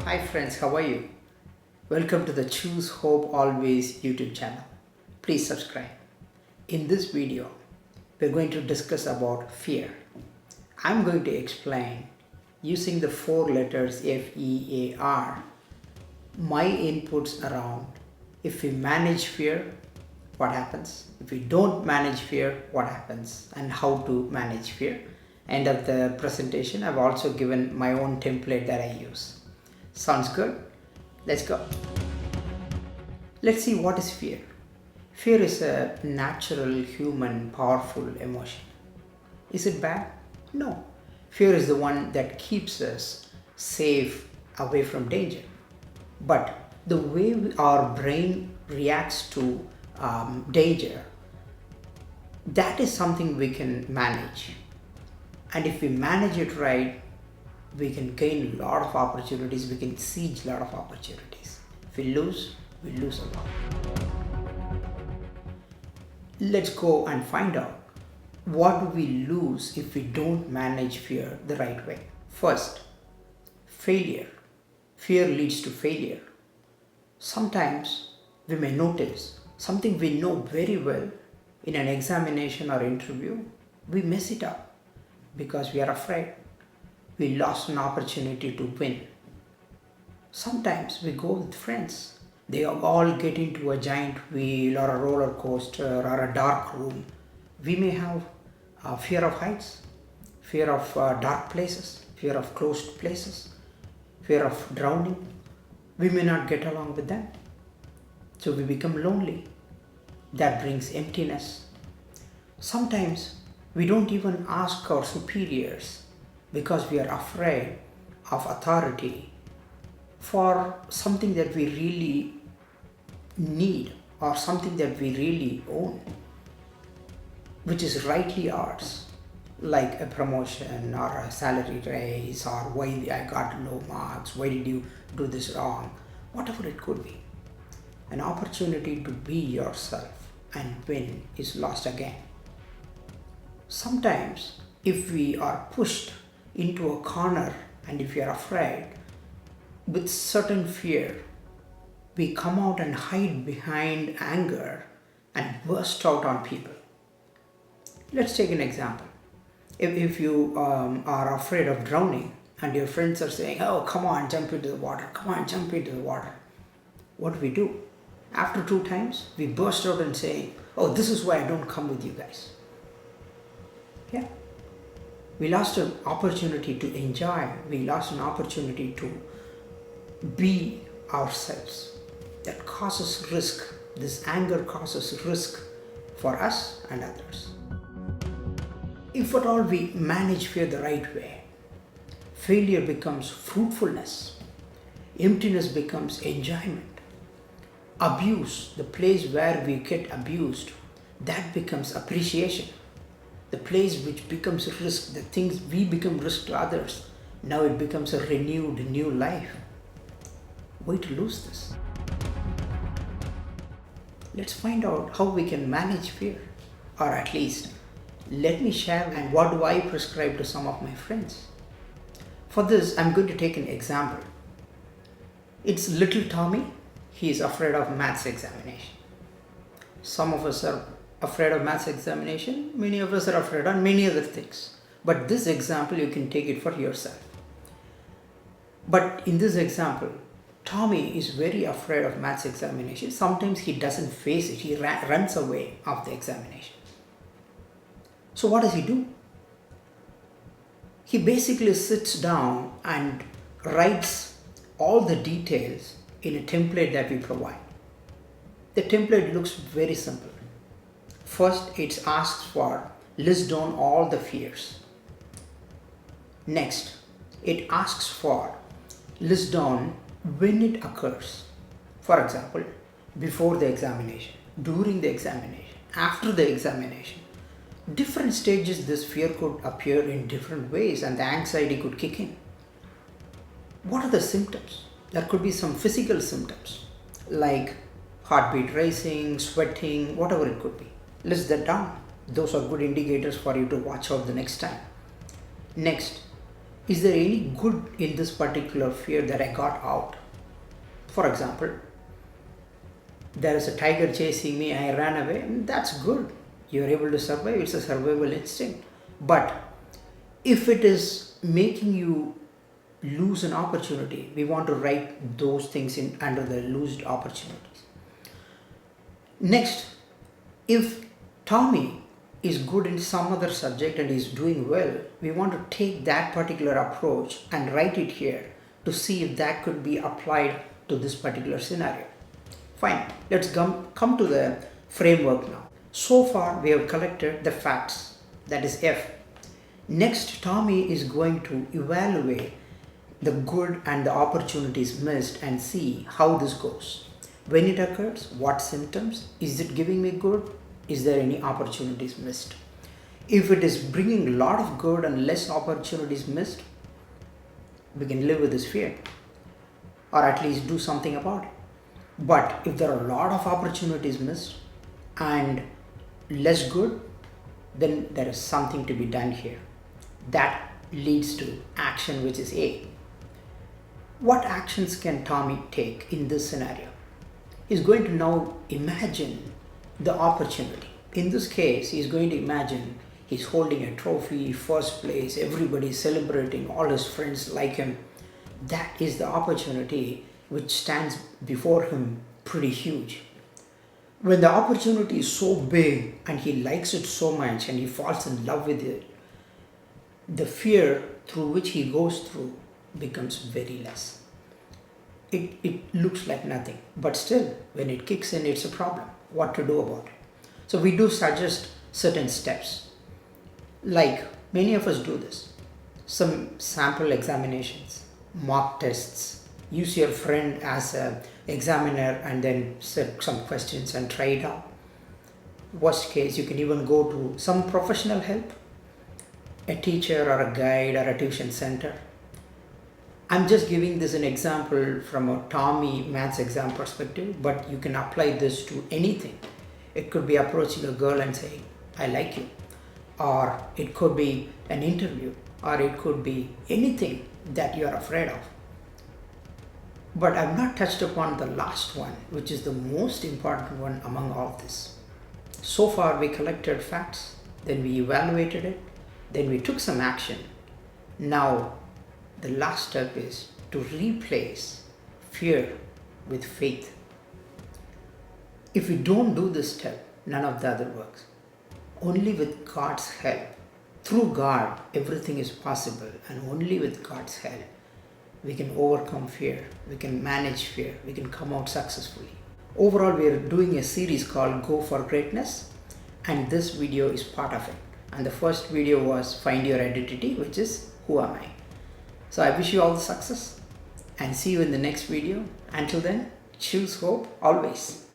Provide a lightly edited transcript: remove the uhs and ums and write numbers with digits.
Hi friends, how are you? Welcome to the Choose Hope Always YouTube channel. Please subscribe. In this video, we're going to discuss about fear. I'm going to explain using the four letters FEAR my inputs around if we manage fear, what happens? If we don't manage fear, what happens? And how to manage fear. End of the presentation, I've also given my own template that I use. Sounds good? Let's go. Let's see what is fear. Fear is a natural, human, powerful emotion. Is it bad? No. Fear is the one that keeps us safe away from danger. But the way our brain reacts to danger, that is something we can manage. And if we manage it right, we can gain a lot of opportunities, we can seize a lot of opportunities. If we lose a lot. Let's go and find out what do we lose if we don't manage fear the right way. First, failure. Fear leads to failure. Sometimes we may notice something we know very well in an examination or interview, we mess it up because we are afraid. We lost an opportunity to win. Sometimes we go with friends. They all get into a giant wheel or a roller coaster or a dark room. We may have a fear of heights, fear of dark places, fear of closed places, fear of drowning. We may not get along with them. So we become lonely. That brings emptiness. Sometimes we don't even ask our superiors because we are afraid of authority for something that we really need or something that we really own, which is rightly ours, like a promotion or a salary raise or why I got low marks, why did you do this wrong, whatever it could be. An opportunity to be yourself and win is lost again. Sometimes if we are pushed into a corner and if we are afraid with certain fear, we come out and hide behind anger and burst out on people. Let's take an example. If you are afraid of drowning and your friends are saying, oh, come on, jump into the water, come on, jump into the water. What do? After 2 times, we burst out and say, oh, this is why I don't come with you guys. Yeah. We lost an opportunity to enjoy. We lost an opportunity to be ourselves. That causes risk. This anger causes risk for us and others. If at all we manage fear the right way, failure becomes fruitfulness. Emptiness becomes enjoyment. Abuse, the place where we get abused, that becomes appreciation. The place which becomes risk, the things we become risk to others, now it becomes a renewed new life. Why to lose this? Let's find out how we can manage fear, or at least let me share and what do I prescribe to some of my friends. For this, I'm going to take an example. It's little Tommy. He is afraid of maths examination. Some of us are afraid of maths examination. Many of us are afraid of many other things. But this example, you can take it for yourself. But in this example, Tommy is very afraid of maths examination. Sometimes he doesn't face it. He runs away of the examination. So what does he do? He basically sits down and writes all the details in a template that we provide. The template looks very simple. First, it asks for list down all the fears. Next, it asks for list down when it occurs. For example, before the examination, during the examination, after the examination. Different stages this fear could appear in different ways and the anxiety could kick in. What are the symptoms? There could be some physical symptoms like heartbeat racing, sweating, whatever it could be. List that down. Those are good indicators for you to watch out the next time. Next, is there any good in this particular fear that I got out? For example, there is a tiger chasing me, I ran away, and that's good. You're able to survive, it's a survival instinct. But if it is making you lose an opportunity, we want to write those things in under the lost opportunities. Next, if Tommy is good in some other subject and is doing well, we want to take that particular approach and write it here to see if that could be applied to this particular scenario. Fine, let's come to the framework now. So far we have collected the facts, that is F. Next, Tommy is going to evaluate the good and the opportunities missed and see how this goes. When it occurs, what symptoms? Is it giving me good? Is there any opportunities missed? If it is bringing a lot of good and less opportunities missed, we can live with this fear or at least do something about it. But if there are a lot of opportunities missed and less good, then there is something to be done here. That leads to action, which is A. What actions can Tommy take in this scenario? He's going to now imagine the opportunity. In this case, he's going to imagine he's holding a trophy, first place, everybody celebrating, all his friends like him. That is the opportunity which stands before him pretty huge. When the opportunity is so big and he likes it so much and he falls in love with it, the fear through which he goes through becomes very less. It looks like nothing, but still when it kicks in, it's a problem. What to do about it? So we do suggest certain steps, like many of us do this. Some sample examinations, mock tests. Use your friend as an examiner and then set some questions and try it out. Worst case, you can even go to some professional help, a teacher or a guide or a tuition center. I'm just giving this an example from a Tommy maths exam perspective, but you can apply this to anything. It could be approaching a girl and saying, I like you. Or it could be an interview, or it could be anything that you're afraid of. But I've not touched upon the last one, which is the most important one among all this. So far we collected facts, then we evaluated it, then we took some action. Now the last step is to replace fear with faith. If we don't do this step, none of the other works. Only with God's help, through God, everything is possible, and only with God's help, we can overcome fear, we can manage fear, we can come out successfully. Overall, we are doing a series called Go for Greatness, and this video is part of it. And the first video was Find Your Identity, which is Who Am I? So I wish you all the success and see you in the next video. Until then, choose hope always.